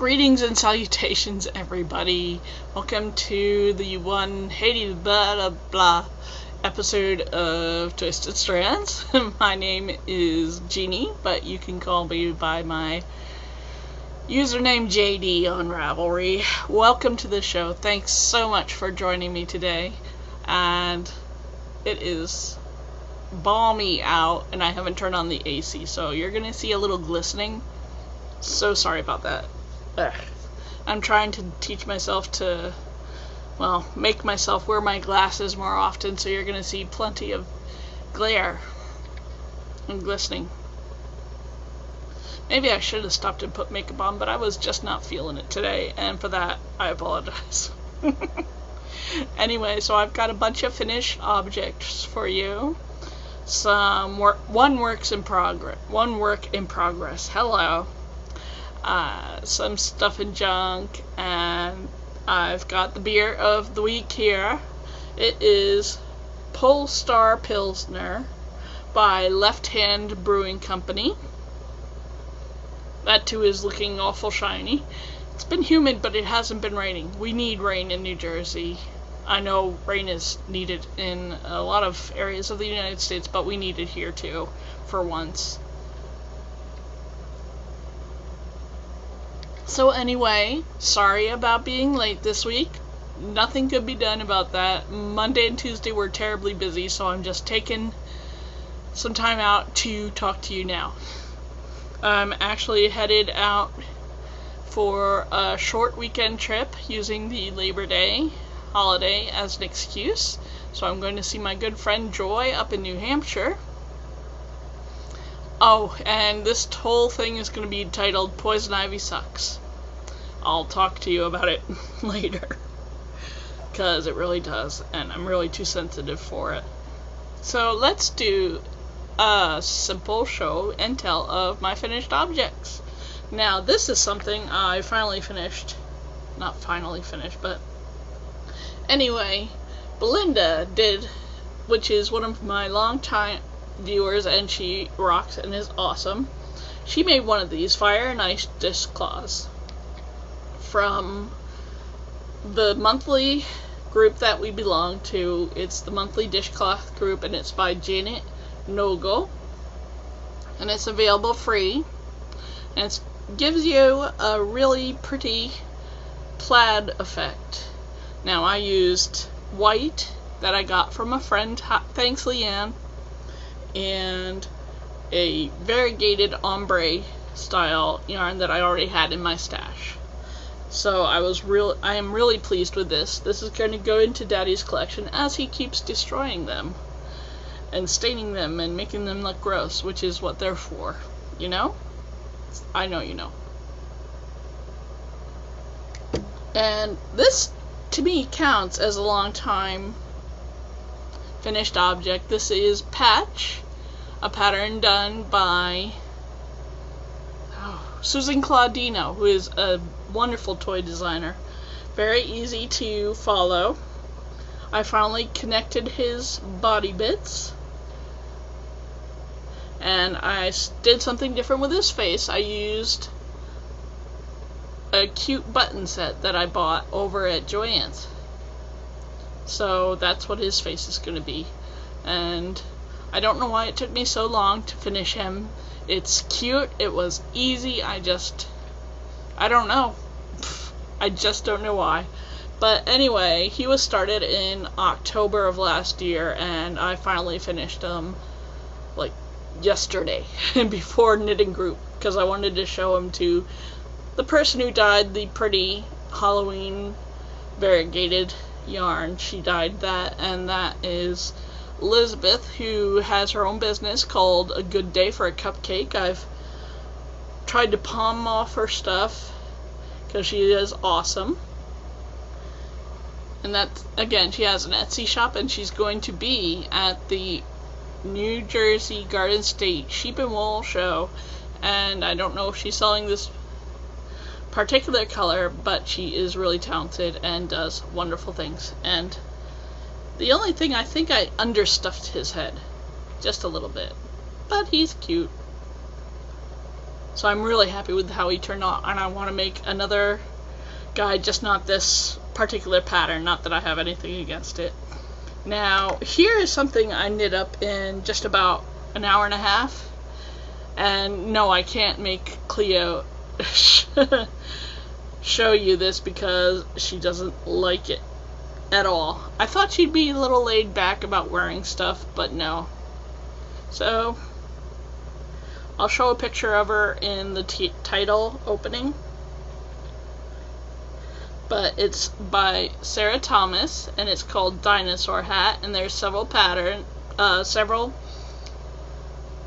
Greetings and salutations, everybody. Welcome to the one hated blah blah blah episode of Twisted Strands. My name is Jeannie, but you can call me by my username JD on Ravelry. Welcome to the show. Thanks so much for joining me today. And it is balmy out, and I haven't turned on the AC, so you're gonna see a little glistening. So sorry about that. I'm trying to teach myself to, well, make myself wear my glasses more often, so you're going to see plenty of glare and glistening. Maybe I should have stopped and put makeup on, but I was just not feeling it today, and for that, I apologize. Anyway, so I've got a bunch of finished objects for you. One work in progress. Hello. Some stuff and junk, and I've got the beer of the week here. It is Polestar Pilsner by Left Hand Brewing Company. That too is looking awful shiny. It's been humid, but it hasn't been raining. We need rain in New Jersey. I know rain is needed in a lot of areas of the United States, but we need it here too, for once. So anyway, sorry about being late this week. Nothing could be done about that. Monday and Tuesday were terribly busy, so I'm just taking some time out to talk to you now. I'm actually headed out for a short weekend trip using the Labor Day holiday as an excuse. So I'm going to see my good friend Joy up in New Hampshire. Oh, and this whole thing is going to be titled Poison Ivy Sucks. I'll talk to you about it later, because it really does, and I'm really too sensitive for it. So let's do a simple show and tell of my finished objects. Now, this is something I finally finished. Not finally finished, but anyway, Belinda did, which is one of my longtime viewers, and she rocks and is awesome. She made one of these Fire and Ice dishcloths from the monthly group that we belong to. It's the monthly dishcloth group, and it's by Janet Nogle, and it's available free, and it gives you a really pretty plaid effect. Now, I used white that I got from a friend, thanks Leanne, and a variegated ombre style yarn that I already had in my stash. So I am really pleased with this. This is going to go into Daddy's collection as he keeps destroying them and staining them and making them look gross, which is what they're for, you know? I know you know. And this, to me, counts as a long time finished object. This is Patch, a pattern done by Susan Claudino, who is a wonderful toy designer. Very easy to follow. I finally connected his body bits, and I did something different with his face. I used a cute button set that I bought over at Joann's. So that's what his face is going to be. And I don't know why it took me so long to finish him. It's cute, it was easy, I don't know. I just don't know why. But anyway, he was started in October of last year, and I finally finished him like yesterday before knitting group, because I wanted to show him to the person who dyed the pretty Halloween variegated yarn. She dyed that, and that is Elizabeth, who has her own business called A Good Day for a Cupcake. I've tried to palm off her stuff because she is awesome. And that's, again, she has an Etsy shop, and she's going to be at the New Jersey Garden State Sheep and Wool Show. And I don't know if she's selling this particular color, but she is really talented and does wonderful things. And the only thing, I think I understuffed his head just a little bit, but he's cute. So I'm really happy with how he turned out, and I want to make another guide, just not this particular pattern, not that I have anything against it. Now, here is something I knit up in just about an hour and a half, and no, I can't make Cleo show you this because she doesn't like it at all. I thought she'd be a little laid back about wearing stuff, but no. So I'll show a picture of her in the title opening, but it's by Sarah Thomas, and it's called Dinosaur Hat, and there's several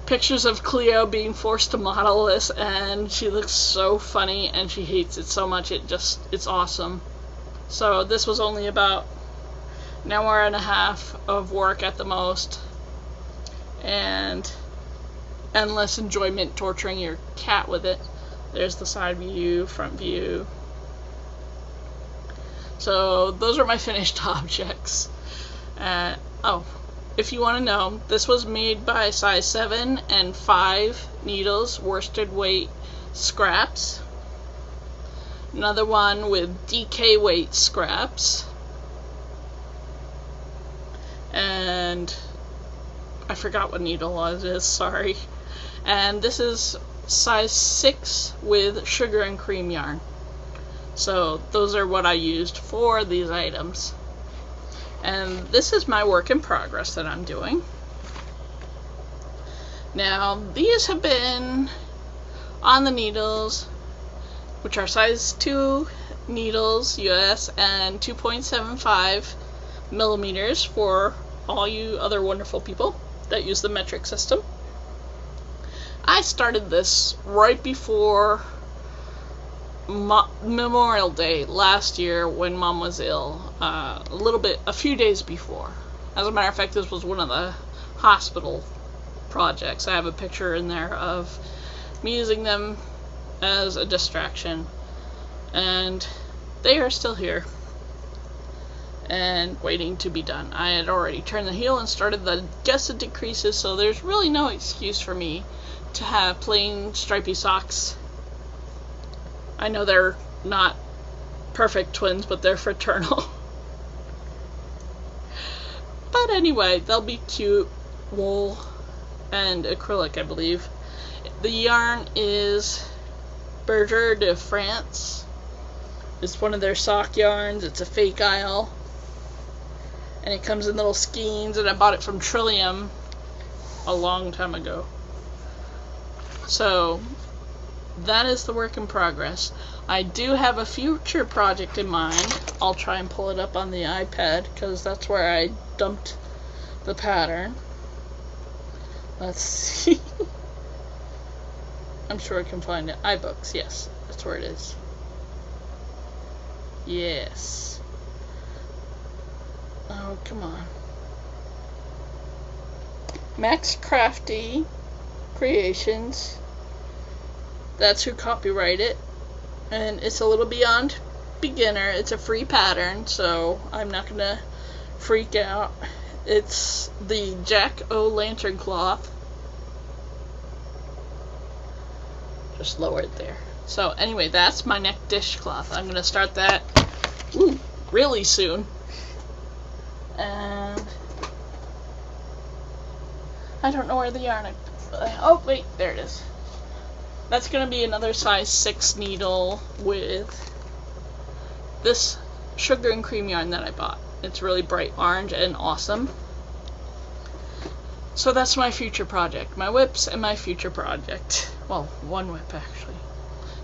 pictures of Cleo being forced to model this, and she looks so funny, and she hates it so much, it's awesome. So this was only about an hour and a half of work at the most, and endless enjoyment torturing your cat with it. There's the side view, front view. So those are my finished objects. Oh, if you want to know, this was made by size 7 and 5 needles, worsted weight scraps. Another one with DK weight scraps. And I forgot what needle it is, sorry. And this is size 6 with sugar and cream yarn. So those are what I used for these items. And this is my work in progress that I'm doing. Now, these have been on the needles, which are size 2 needles US and 2.75 millimeters for all you other wonderful people that use the metric system. I started this right before Memorial Day last year when Mom was ill, a few days before. As a matter of fact, this was one of the hospital projects. I have a picture in there of me using them as a distraction, and they are still here and waiting to be done. I had already turned the heel and started the gusset decreases, so there's really no excuse for me to have plain stripy socks. I know they're not perfect twins, but they're fraternal. But anyway, they'll be cute. Wool and acrylic, I believe. The yarn is Berger de France. It's one of their sock yarns. It's a fake isle. And it comes in little skeins, and I bought it from Trillium a long time ago. So that is the work in progress. I do have a future project in mind. I'll try and pull it up on the iPad because that's where I dumped the pattern. Let's see. I'm sure I can find it. iBooks, yes, that's where it is. Yes. Oh, come on. Max Crafty Creations. That's who copyrighted it. And it's a little beyond beginner. It's a free pattern, so I'm not gonna freak out. It's the Jack-O-Lantern cloth. Just lower it there. So anyway, that's my neck dishcloth. I'm gonna start that really soon. And I don't know where the yarn oh wait, there it is. That's gonna be another size 6 needle with this sugar and cream yarn that I bought. It's really bright orange and awesome. So that's my future project. My whips and my future project. Well, one whip actually.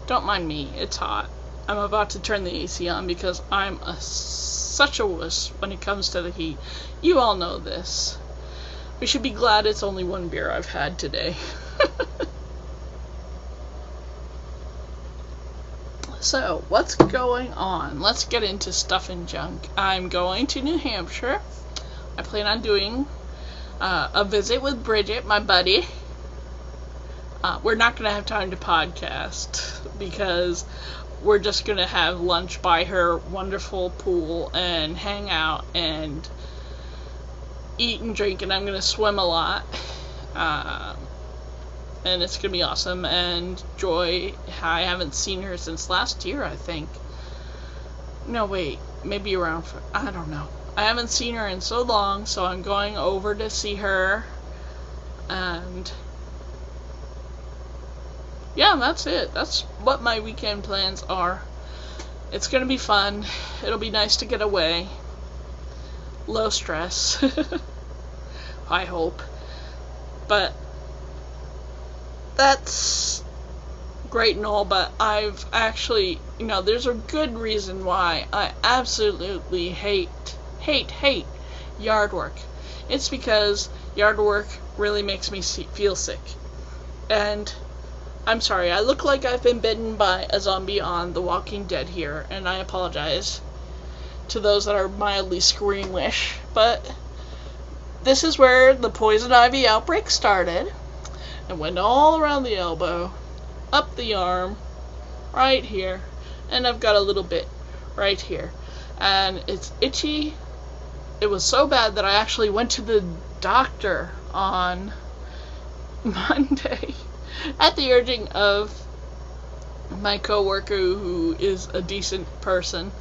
Don't mind me, it's hot. I'm about to turn the AC on because I'm such a wuss when it comes to the heat. You all know this. We should be glad it's only one beer I've had today. So, what's going on? Let's get into stuff and junk. I'm going to New Hampshire. I plan on doing a visit with Bridget, my buddy. We're not going to have time to podcast because we're just going to have lunch by her wonderful pool and hang out and eat and drink, and I'm going to swim a lot. and it's gonna be awesome. And Joy, I haven't seen her since last year, I think. No, wait, maybe around, I don't know. I haven't seen her in so long, so I'm going over to see her, and yeah, that's it. That's what my weekend plans are. It's gonna be fun. It'll be nice to get away. Low stress. I hope. But that's great and all, but I've actually, there's a good reason why I absolutely hate yard work. It's because yard work really makes me feel sick. And I'm sorry, I look like I've been bitten by a zombie on The Walking Dead here, and I apologize to those that are mildly squeamish, but this is where the poison ivy outbreak started, and went all around the elbow, up the arm, right here, and I've got a little bit right here, and it's itchy. It was so bad that I actually went to the doctor on Monday at the urging of my coworker, who is a decent person.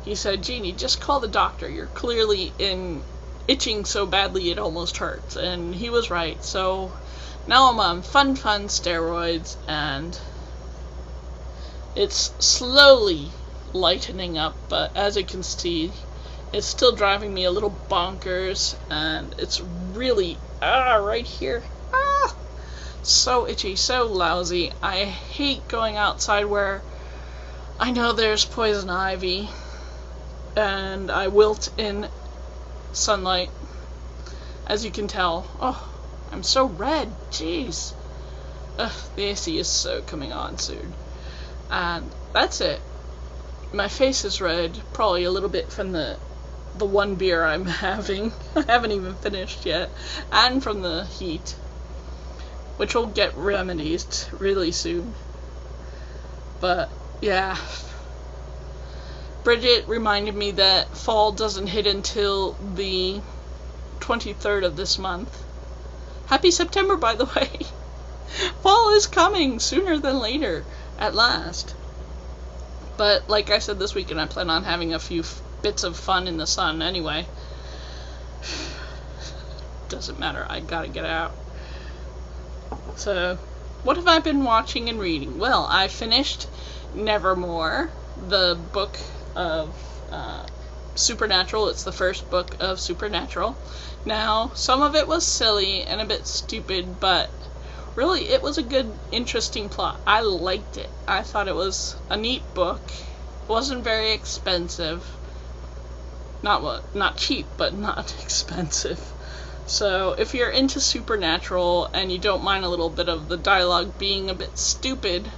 He said, "Jeannie, just call the doctor. You're clearly itching so badly it almost hurts." And he was right. So now I'm on fun steroids, and it's slowly lightening up, but as you can see, it's still driving me a little bonkers, and it's really right here. So itchy, so lousy. I hate going outside where I know there's poison ivy, and I wilt in sunlight, as you can tell. Oh, I'm so red, jeez. The AC is so coming on soon. And that's it. My face is red, probably a little bit from the one beer I'm having. I haven't even finished yet. And from the heat, which will get remedied really soon. But yeah, Bridget reminded me that fall doesn't hit until the 23rd of this month. Happy September, by the way. Fall is coming sooner than later, at last. But like I said, this weekend I plan on having a few bits of fun in the sun anyway. Doesn't matter, I gotta get out. So, what have I been watching and reading? Well, I finished Nevermore, the book of Supernatural. It's the first book of Supernatural. Now, some of it was silly and a bit stupid, but really it was a good, interesting plot. I liked it. I thought it was a neat book. It wasn't very expensive. Not cheap, but not expensive. So, if you're into Supernatural and you don't mind a little bit of the dialogue being a bit stupid,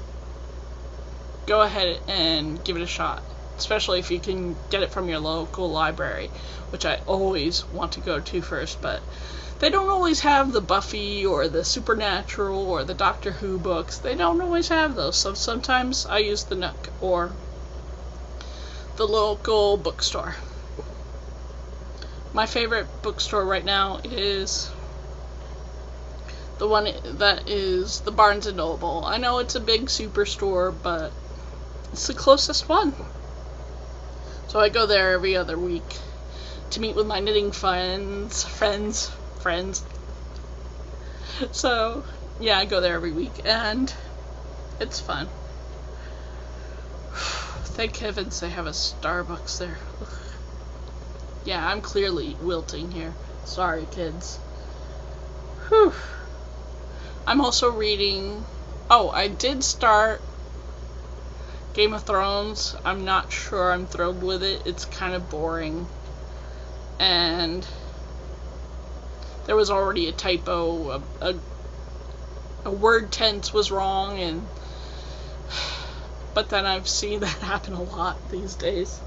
go ahead and give it a shot. Especially if you can get it from your local library, which I always want to go to first, but they don't always have the Buffy or the Supernatural or the Doctor Who books. They don't always have those, so sometimes I use the Nook or the local bookstore. My favorite bookstore right now is the one that is the Barnes & Noble. I know it's a big superstore, but it's the closest one. So I go there every other week to meet with my knitting friends. So, yeah, I go there every week, and it's fun. Thank heavens they have a Starbucks there. Yeah, I'm clearly wilting here. Sorry, kids. Whew. I'm also reading... Oh, I did start Game of Thrones. I'm not sure I'm thrilled with it. It's kind of boring. And there was already a typo. A word tense was wrong, and... But then I've seen that happen a lot these days.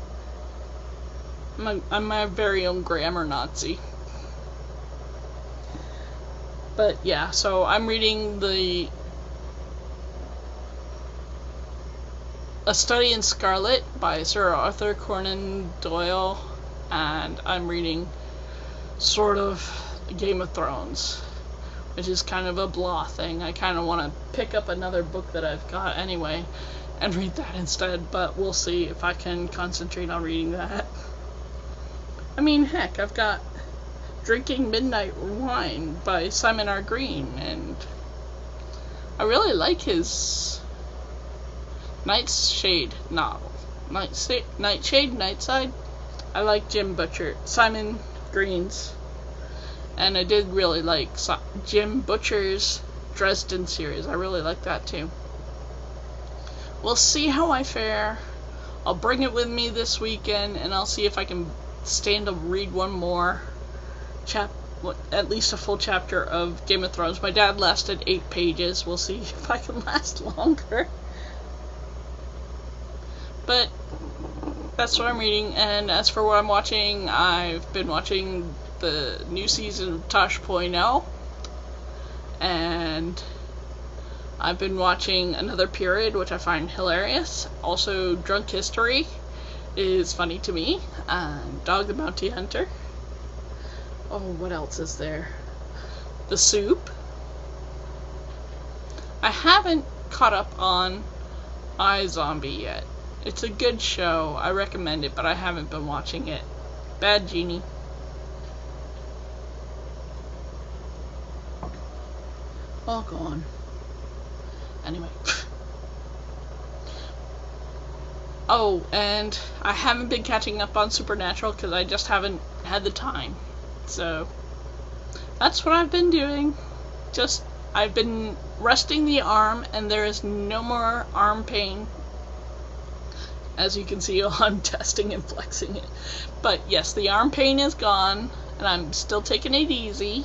I'm my very own grammar Nazi. But yeah, so I'm reading A Study in Scarlet by Sir Arthur Conan Doyle, and I'm reading sort of Game of Thrones, which is kind of a blah thing. I kind of want to pick up another book that I've got anyway and read that instead, but we'll see if I can concentrate on reading that. I mean, heck, I've got Drinking Midnight Wine by Simon R. Green, and I really like his Nightshade novel. Nightshade, Nightside. I like Simon Green's, and I did really like Jim Butcher's Dresden series. I really like that too. We'll see how I fare. I'll bring it with me this weekend, and I'll see if I can stand to read one more at least a full chapter of Game of Thrones. My dad lasted 8 pages. We'll see if I can last longer. But that's what I'm reading, and as for what I'm watching, I've been watching the new season of Tosh.0, and I've been watching Another Period, which I find hilarious. Also, Drunk History is funny to me. Dog the Bounty Hunter. Oh, what else is there? The Soup. I haven't caught up on iZombie yet. It's a good show. I recommend it, but I haven't been watching it. Bad Genie. All gone. Anyway. Oh, and I haven't been catching up on Supernatural because I just haven't had the time. So, that's what I've been doing. I've been resting the arm, and there is no more arm pain. As you can see, I'm testing and flexing it. But yes, the arm pain is gone, and I'm still taking it easy.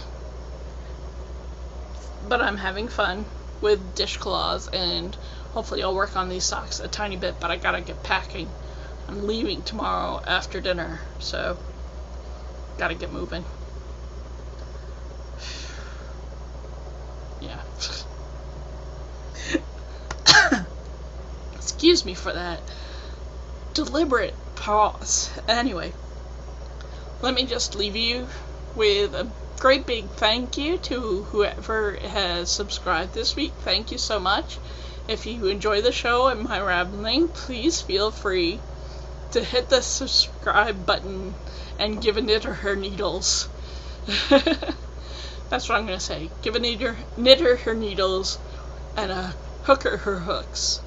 But I'm having fun with dishcloths, and hopefully I'll work on these socks a tiny bit, but I gotta get packing. I'm leaving tomorrow after dinner, so gotta get moving. Yeah. Excuse me for that deliberate pause. Anyway, let me just leave you with a great big thank you to whoever has subscribed this week. Thank you so much. If you enjoy the show and my rambling, please feel free to hit the subscribe button and give a knitter her needles. That's what I'm going to say. Give a knitter her needles and a hooker her hooks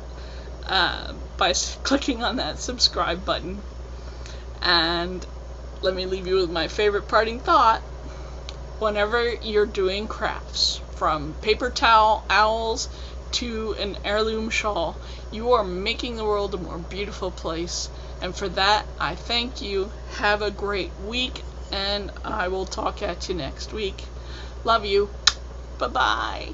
by clicking on that subscribe button. And let me leave you with my favorite parting thought. Whenever you're doing crafts, from paper towel owls to an heirloom shawl, you are making the world a more beautiful place. And for that, I thank you. Have a great week, and I will talk at you next week. Love you. Bye-bye.